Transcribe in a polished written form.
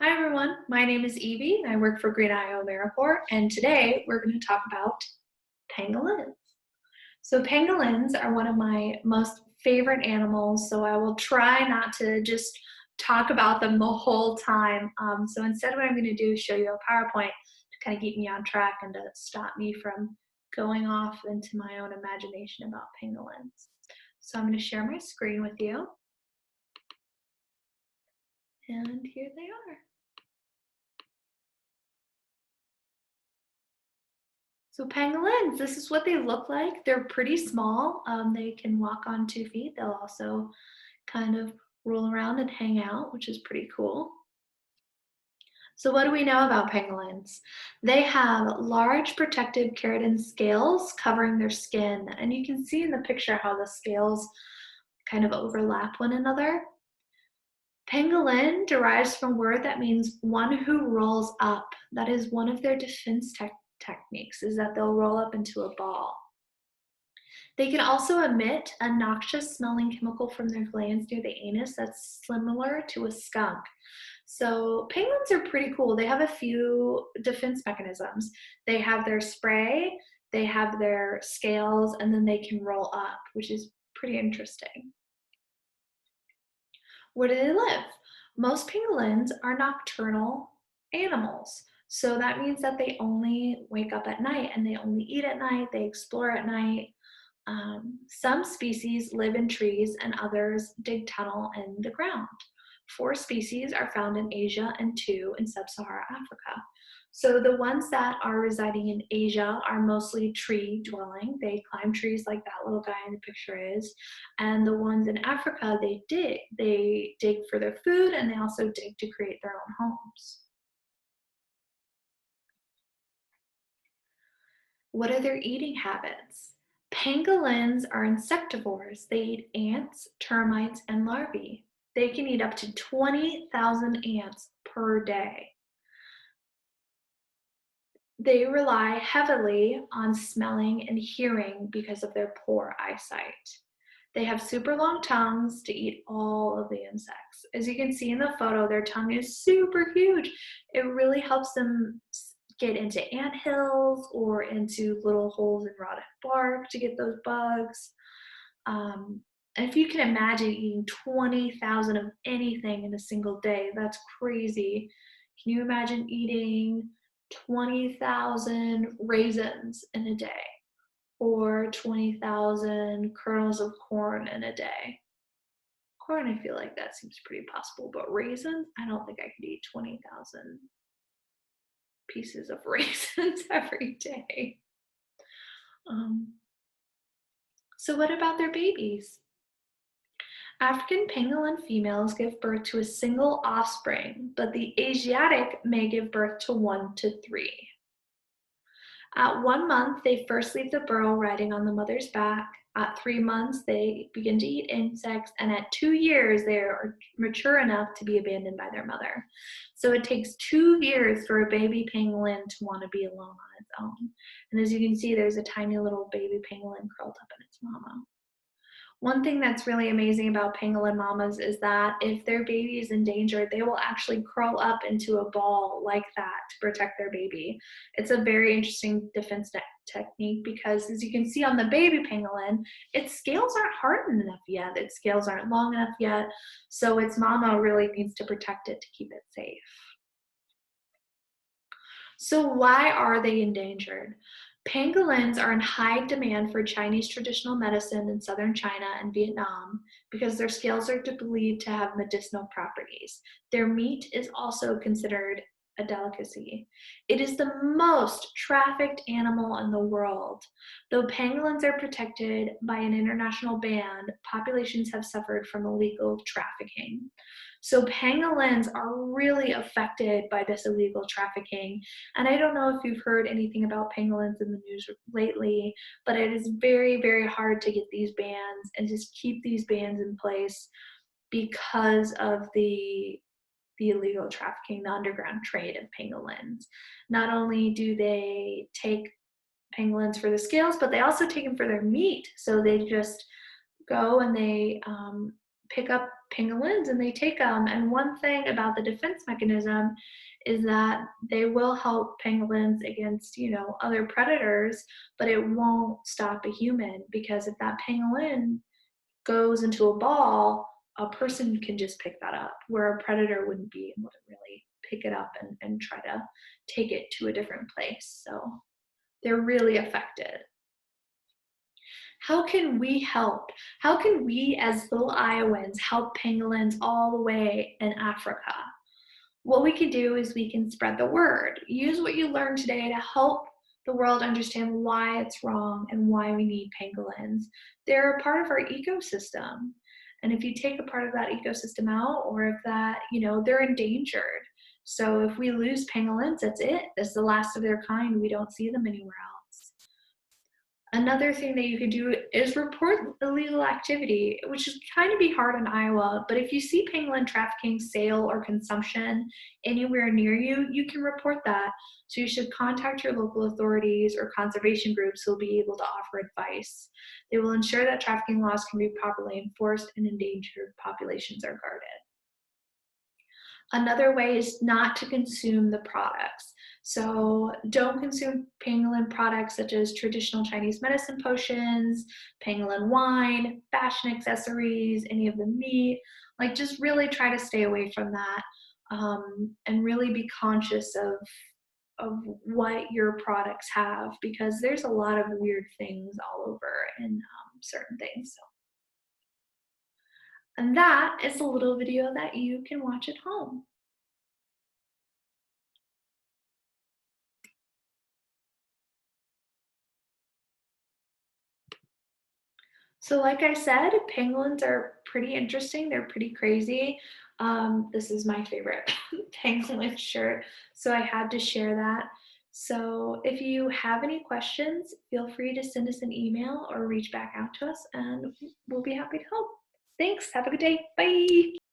Hi everyone, my name is Evie and I work for Green Eye AmeriCorps, and today we're going to talk about pangolins. So pangolins are one of my most favorite animals, so I will try not to just talk about them the whole time. So instead what I'm going to do is show you a PowerPoint to kind of keep me on track and to stop me from going off into my own imagination about pangolins. So I'm going to share my screen with you, and here they are. So pangolins, this is what they look like. They're pretty small. They can walk on 2 feet. They'll also kind of roll around and hang out, which is pretty cool. So what do we know about pangolins? They have large protective keratin scales covering their skin. And you can see in the picture how the scales kind of overlap one another. Pangolin derives from a word that means one who rolls up. That is one of their defense techniques, is that they'll roll up into a ball. They can also emit a noxious smelling chemical from their glands near the anus that's similar to a skunk. So penguins are pretty cool. They have a few defense mechanisms. They have their spray, they have their scales, and then they can roll up, which is pretty interesting. Where do they live? Most pangolins are nocturnal animals. So that means that they only wake up at night and they only eat at night, they explore at night. Some species live in trees and others dig tunnel in the ground. 4 species are found in Asia and 2 in sub-Saharan Africa. So the ones that are residing in Asia are mostly tree dwelling. They climb trees like that little guy in the picture is. And the ones in Africa, they dig. They dig for their food and they also dig to create their own homes. What are their eating habits? Pangolins are insectivores. They eat ants, termites, and larvae. They can eat up to 20,000 ants per day. They rely heavily on smelling and hearing because of their poor eyesight. They have super long tongues to eat all of the insects. As you can see in the photo, their tongue is super huge. It really helps them get into ant hills or into little holes in rotted bark to get those bugs. And if you can imagine eating 20,000 of anything in a single day, that's crazy. Can you imagine eating 20,000 raisins in a day or 20,000 kernels of corn in a day? Corn, I feel like that seems pretty possible, but raisins, I don't think I could eat 20,000 pieces of raisins every day. So what about their babies? African pangolin females give birth to a single offspring, but the Asiatic may give birth to 1 to 3. At 1 month, they first leave the burrow riding on the mother's back. At 3 months, they begin to eat insects, and at 2 years, they are mature enough to be abandoned by their mother. So it takes 2 years for a baby pangolin to want to be alone on its own. And as you can see, there's a tiny little baby pangolin curled up in its mama. One thing that's really amazing about pangolin mamas is that if their baby is endangered, they will actually curl up into a ball like that to protect their baby. It's a very interesting defense technique because, as you can see on the baby pangolin, its scales aren't hardened enough yet. Its scales aren't long enough yet. So its mama really needs to protect it to keep it safe. So why are they endangered? Pangolins are in high demand for Chinese traditional medicine in southern China and Vietnam because their scales are believed to have medicinal properties. Their meat is also considered a delicacy. It is the most trafficked animal in the world. Though pangolins are protected by an international ban, populations have suffered from illegal trafficking. So pangolins are really affected by this illegal trafficking. And I don't know if you've heard anything about pangolins in the news lately, but it is very, very hard to get these bans and just keep these bans in place because of the illegal trafficking, the underground trade of pangolins. Not only do they take pangolins for the scales, but they also take them for their meat. So they just go and they pick up pangolins and they take them. And one thing about the defense mechanism is that they will help pangolins against, other predators, but it won't stop a human because if that pangolin goes into a ball, a person can just pick that up, where a predator wouldn't be able to really pick it up and try to take it to a different place. So they're really affected. How can we help? How can we as little Iowans help pangolins all the way in Africa? What we can do is we can spread the word. Use what you learned today to help the world understand why it's wrong and why we need pangolins. They're a part of our ecosystem. And if you take a part of that ecosystem out, or if that, they're endangered. So if we lose pangolins, that's it. That's the last of their kind. We don't see them anywhere else. Another thing that you can do is report illegal activity, which is kind of be hard in Iowa, but if you see pangolin trafficking, sale, or consumption anywhere near you, you can report that. So you should contact your local authorities or conservation groups who will be able to offer advice. They will ensure that trafficking laws can be properly enforced and endangered populations are guarded. Another way is not to consume the products. So don't consume pangolin products such as traditional Chinese medicine potions, pangolin wine, fashion accessories, any of the meat. Like just really try to stay away from that, and really be conscious of what your products have, because there's a lot of weird things all over in certain things. So. And that is a little video that you can watch at home. So like I said, pangolins are pretty interesting. They're pretty crazy. This is my favorite pangolin shirt, so I had to share that. So if you have any questions, feel free to send us an email or reach back out to us and we'll be happy to help. Thanks. Have a good day. Bye.